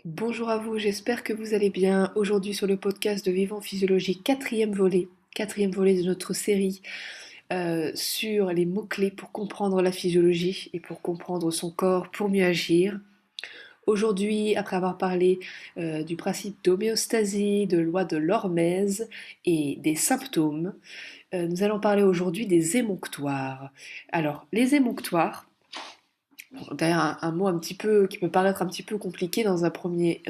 Bonjour à vous, j'espère que vous allez bien. Aujourd'hui sur le podcast de Vivant Physiologie, quatrième volet de notre série sur les mots-clés pour comprendre la physiologie et pour comprendre son corps pour mieux agir. Aujourd'hui, après avoir parlé du principe d'homéostasie, de loi de l'hormèse et des symptômes, nous allons parler aujourd'hui des émonctoires. Alors, les émonctoires, d'ailleurs, un mot un petit peu qui peut paraître un petit peu compliqué dans un premier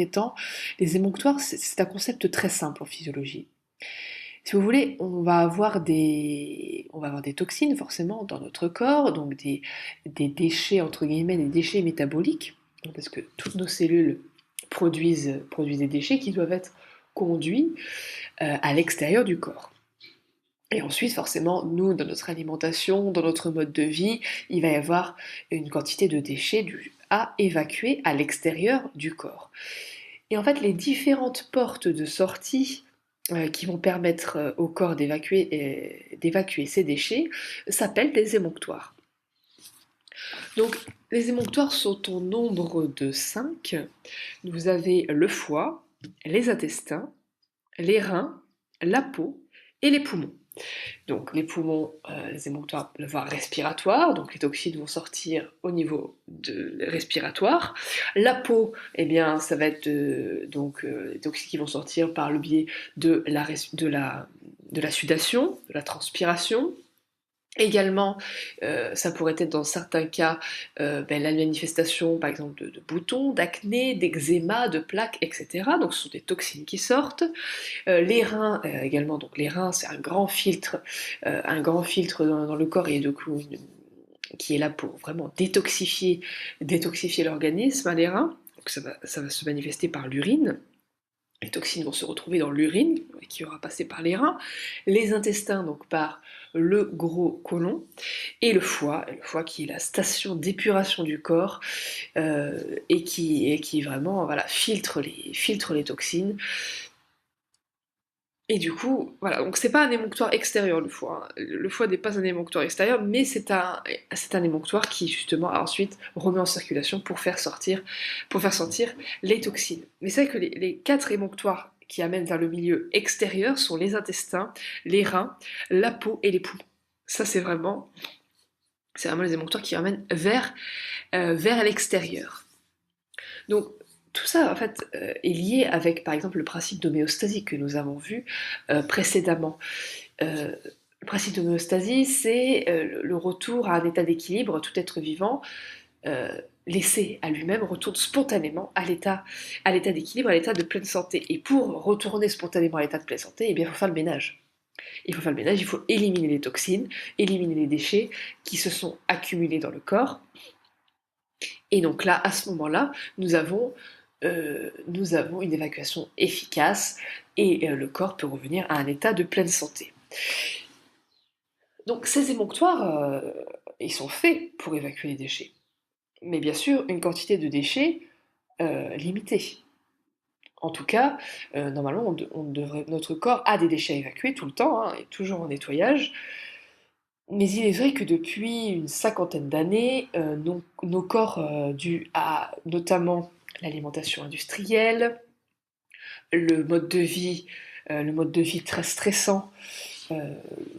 temps. Les émonctoires, c'est un concept très simple en physiologie. Si vous voulez, on va avoir des toxines forcément dans notre corps, donc des déchets, entre guillemets, des déchets métaboliques, parce que toutes nos cellules produisent des déchets qui doivent être conduits à l'extérieur du corps. Et ensuite, forcément, nous, dans notre alimentation, dans notre mode de vie, il va y avoir une quantité de déchets à évacuer à l'extérieur du corps. Et en fait, les différentes portes de sortie qui vont permettre au corps d'évacuer ces déchets s'appellent des émonctoires. Donc, les émonctoires sont au nombre de 5. Vous avez le foie, les intestins, les reins, la peau et les poumons. Donc les poumons, les émonctoires, la voie respiratoire, donc les toxines vont sortir au niveau respiratoire. La peau, eh bien, ça va être les toxines qui vont sortir par le biais de la sudation, de la transpiration. Également, ça pourrait être dans certains cas la manifestation par exemple de boutons, d'acné, d'eczéma, de plaques, etc. Donc ce sont des toxines qui sortent. Les reins également, donc les reins c'est un grand filtre dans le corps et du coup qui est là pour vraiment détoxifier l'organisme, hein, les reins. Donc ça va se manifester par l'urine. Les toxines vont se retrouver dans l'urine qui aura passé par les reins, les intestins donc par le gros côlon et le foie qui est la station d'épuration du corps et qui vraiment voilà, filtre les toxines. Et du coup, voilà, donc c'est pas un émonctoire extérieur le foie, hein. Le foie n'est pas un émonctoire extérieur, mais c'est un émonctoire qui justement ensuite remet en circulation pour faire sortir les toxines. Mais c'est vrai que les 4 émonctoires qui amènent vers le milieu extérieur sont les intestins, les reins, la peau et les poumons. Ça c'est vraiment les émonctoires qui amènent vers l'extérieur. Donc tout ça, en fait, est lié avec, par exemple, le principe d'homéostasie que nous avons vu précédemment. Le principe d'homéostasie, c'est le retour à un état d'équilibre. Tout être vivant, euh, laissé à lui-même, retourne spontanément à l'état d'équilibre, à l'état de pleine santé. Et pour retourner spontanément à l'état de pleine santé, eh bien, il faut faire le ménage. Il faut faire le ménage, il faut éliminer les toxines, éliminer les déchets qui se sont accumulés dans le corps. Et donc là, à ce moment-là, nous avons une évacuation efficace et le corps peut revenir à un état de pleine santé. Donc ces émonctoires, ils sont faits pour évacuer les déchets. Mais bien sûr, une quantité de déchets limitée. En tout cas, normalement, notre corps a des déchets à évacuer tout le temps, hein, et toujours en nettoyage. Mais il est vrai que depuis une cinquantaine d'années, nos corps, dus à notamment l'alimentation industrielle, le mode de vie, le mode de vie très stressant euh,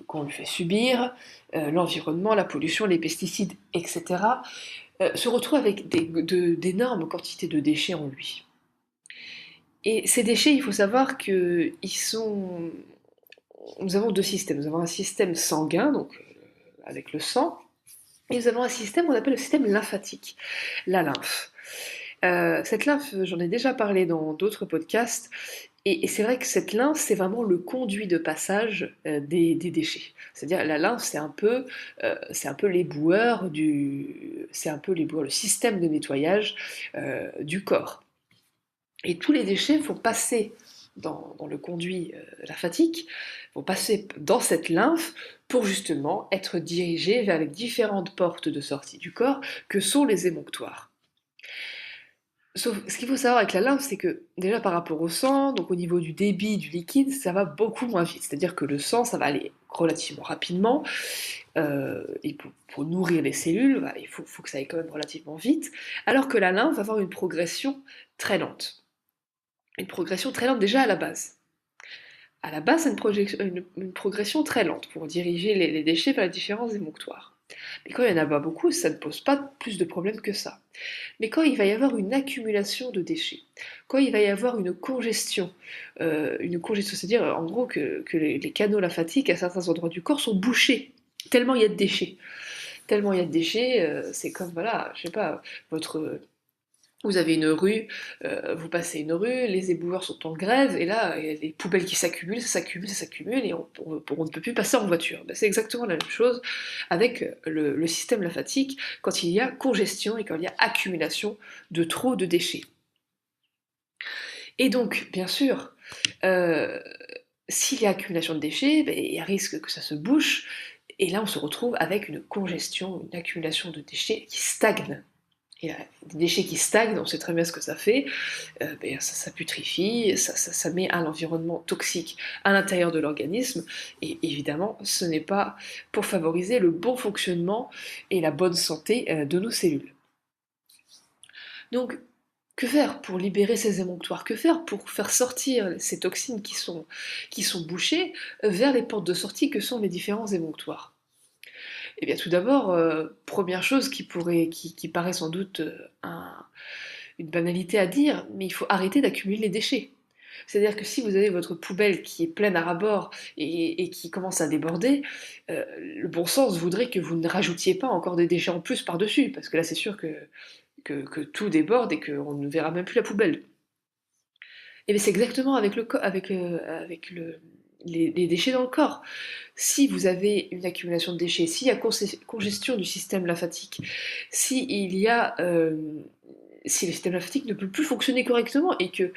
qu'on lui fait subir, l'environnement, la pollution, les pesticides, etc., se retrouve avec d'énormes quantités de déchets en lui. Et ces déchets, il faut savoir que nous avons deux systèmes. Nous avons un système sanguin, donc avec le sang, et nous avons un système qu'on appelle le système lymphatique, la lymphe. Cette lymphe, j'en ai déjà parlé dans d'autres podcasts, et c'est vrai que cette lymphe, c'est vraiment le conduit de passage des déchets. C'est-à-dire la lymphe, c'est un peu l'éboueur, le système de nettoyage du corps. Et tous les déchets vont passer dans le conduit lymphatique, vont passer dans cette lymphe pour justement être dirigés vers les différentes portes de sortie du corps que sont les émonctoires. Sauf, ce qu'il faut savoir avec la lymphe, c'est que déjà par rapport au sang, donc au niveau du débit du liquide, ça va beaucoup moins vite. C'est-à-dire que le sang, ça va aller relativement rapidement, et pour nourrir les cellules, bah, faut que ça aille quand même relativement vite, alors que la lymphe va avoir une progression très lente. Une progression très lente déjà à la base. À la base, c'est une progression très lente pour diriger les déchets vers les différents émonctoires. Mais quand il n'y en a pas beaucoup, ça ne pose pas plus de problèmes que ça. Mais quand il va y avoir une accumulation de déchets, quand il va y avoir une congestion, c'est-à-dire en gros que les canaux lymphatiques à certains endroits du corps sont bouchés, tellement il y a de déchets. Tellement il y a de déchets, c'est comme, voilà, je sais pas, vous avez une rue, vous passez une rue, les éboueurs sont en grève, et là, il y a des poubelles qui s'accumulent, ça s'accumule, ça s'accumule, et on ne peut plus passer en voiture. Ben, c'est exactement la même chose avec le système lymphatique quand il y a congestion et quand il y a accumulation de trop de déchets. Et donc, bien sûr, euh, s'il y a accumulation de déchets, ben, il y a risque que ça se bouche, et là on se retrouve avec une congestion, une accumulation de déchets qui stagne. Et des déchets qui stagnent, on sait très bien ce que ça fait, ben, ça putrifie, ça met un environnement toxique à l'intérieur de l'organisme, et évidemment ce n'est pas pour favoriser le bon fonctionnement et la bonne santé de nos cellules. Donc, que faire pour libérer ces émonctoires? Que faire pour faire sortir ces toxines qui sont bouchées vers les portes de sortie que sont les différents émonctoires? Eh bien tout d'abord, première chose qui paraît sans doute une banalité à dire, mais il faut arrêter d'accumuler les déchets. C'est-à-dire que si vous avez votre poubelle qui est pleine à ras-bord et qui commence à déborder, le bon sens voudrait que vous ne rajoutiez pas encore des déchets en plus par-dessus, parce que là c'est sûr que tout déborde et qu'on ne verra même plus la poubelle. Et bien c'est exactement avec les déchets dans le corps. Si vous avez une accumulation de déchets, s'il y a congestion du système lymphatique, si le système lymphatique ne peut plus fonctionner correctement et que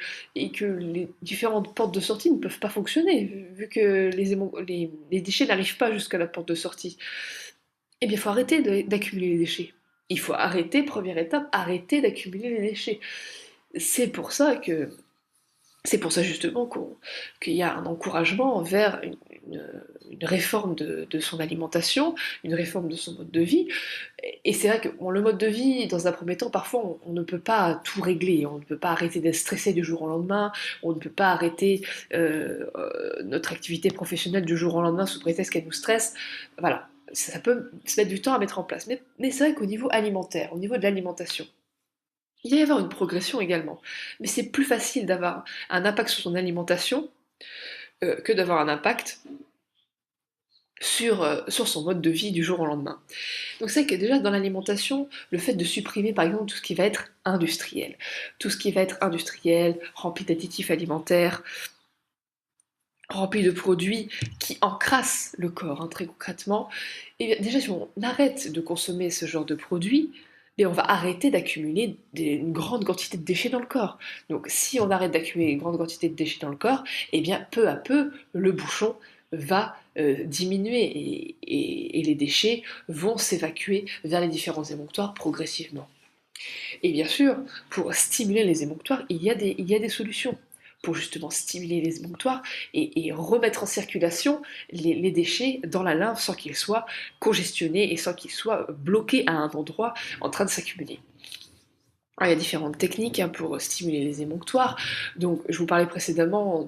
les différentes portes de sortie ne peuvent pas fonctionner, vu que les déchets n'arrivent pas jusqu'à la porte de sortie, eh bien il faut arrêter d'accumuler les déchets. Il faut arrêter, première étape, arrêter d'accumuler les déchets. C'est pour ça que c'est pour ça justement qu'il y a un encouragement vers une réforme de son alimentation, une réforme de son mode de vie. Et c'est vrai que bon, le mode de vie, dans un premier temps, parfois on ne peut pas tout régler, on ne peut pas arrêter d'être stressé du jour au lendemain, on ne peut pas arrêter notre activité professionnelle du jour au lendemain sous prétexte qu'elle nous stresse. Voilà, ça peut se mettre du temps à mettre en place. Mais c'est vrai qu'au niveau alimentaire, au niveau de l'alimentation, il va y avoir une progression également. Mais c'est plus facile d'avoir un impact sur son alimentation que d'avoir un impact sur son mode de vie du jour au lendemain. Donc c'est que déjà dans l'alimentation, le fait de supprimer par exemple tout ce qui va être industriel, tout ce qui va être industriel, rempli d'additifs alimentaires, rempli de produits qui encrassent le corps, hein, très concrètement, et bien, déjà si on arrête de consommer ce genre de produits, et on va arrêter d'accumuler une grande quantité de déchets dans le corps. Donc si on arrête d'accumuler une grande quantité de déchets dans le corps, et bien peu à peu, le bouchon va diminuer et les déchets vont s'évacuer vers les différents émonctoires progressivement. Et bien sûr, pour stimuler les émonctoires, il y a des solutions pour justement stimuler les émonctoires et remettre en circulation les déchets dans la lymphe sans qu'ils soient congestionnés et sans qu'ils soient bloqués à un endroit en train de s'accumuler. Alors, il y a différentes techniques hein, pour stimuler les émonctoires. Donc, je vous parlais précédemment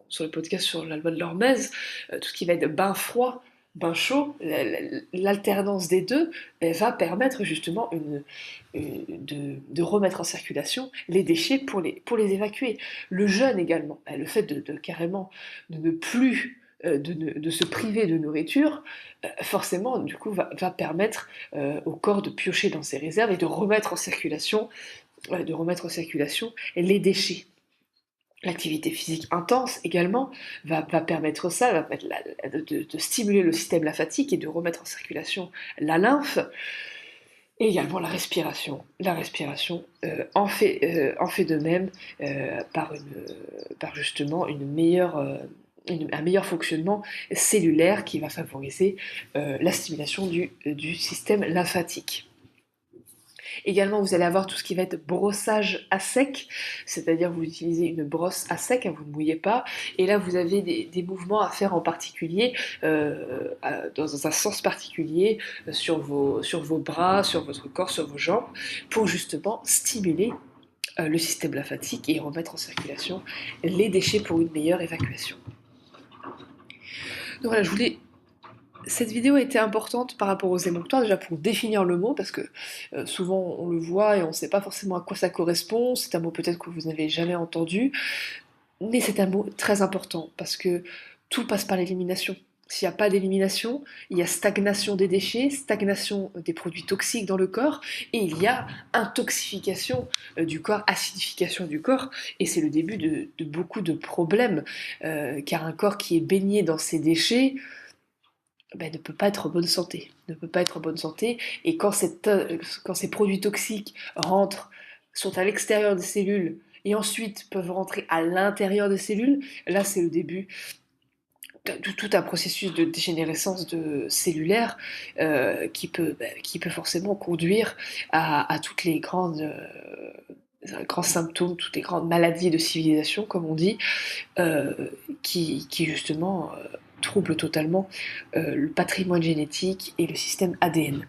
sur le podcast sur la loi de l'hormèse, tout ce qui va être bain froid, bain chaud, l'alternance des deux va permettre justement de remettre en circulation les déchets pour les évacuer. Le jeûne également, le fait carrément de ne plus de se priver de nourriture, forcément, du coup, va permettre au corps de piocher dans ses réserves et de remettre en circulation les déchets. L'activité physique intense également va permettre ça, va permettre de stimuler le système lymphatique et de remettre en circulation la lymphe. Et également la respiration. La respiration en fait de même par justement un meilleur fonctionnement cellulaire qui va favoriser la stimulation du système lymphatique. Également, vous allez avoir tout ce qui va être brossage à sec, c'est-à-dire vous utilisez une brosse à sec, hein, vous ne mouillez pas, et là vous avez des mouvements à faire en particulier, dans un sens particulier, sur vos bras, sur votre corps, sur vos jambes, pour justement stimuler le système lymphatique et remettre en circulation les déchets pour une meilleure évacuation. Donc voilà, cette vidéo a été importante par rapport aux émonctoires, déjà pour définir le mot, parce que souvent on le voit et on ne sait pas forcément à quoi ça correspond, c'est un mot peut-être que vous n'avez jamais entendu, mais c'est un mot très important, parce que tout passe par l'élimination. S'il n'y a pas d'élimination, il y a stagnation des déchets, stagnation des produits toxiques dans le corps, et il y a intoxification du corps, acidification du corps, et c'est le début de beaucoup de problèmes, car un corps qui est baigné dans ces déchets, ne peut pas être en bonne santé, ne peut pas être en bonne santé, et quand ces produits toxiques sont à l'extérieur des cellules, et ensuite peuvent rentrer à l'intérieur des cellules, là c'est le début de tout un processus de dégénérescence cellulaire qui peut forcément conduire à toutes les grands symptômes, toutes les grandes maladies de civilisation, comme on dit, euh, qui justement troublent totalement le patrimoine génétique et le système ADN.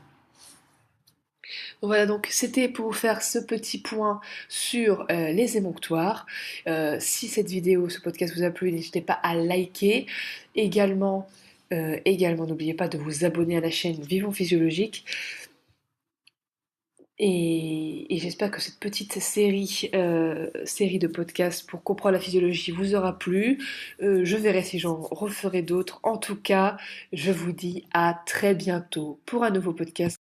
Voilà, donc c'était pour vous faire ce petit point sur les émonctoires. Si cette vidéo, ce podcast vous a plu, n'hésitez pas à liker. Également, n'oubliez pas de vous abonner à la chaîne Vivons Physiologique. Et j'espère que cette petite série de podcasts pour comprendre la physiologie vous aura plu. Je verrai si j'en referai d'autres. En tout cas, je vous dis à très bientôt pour un nouveau podcast.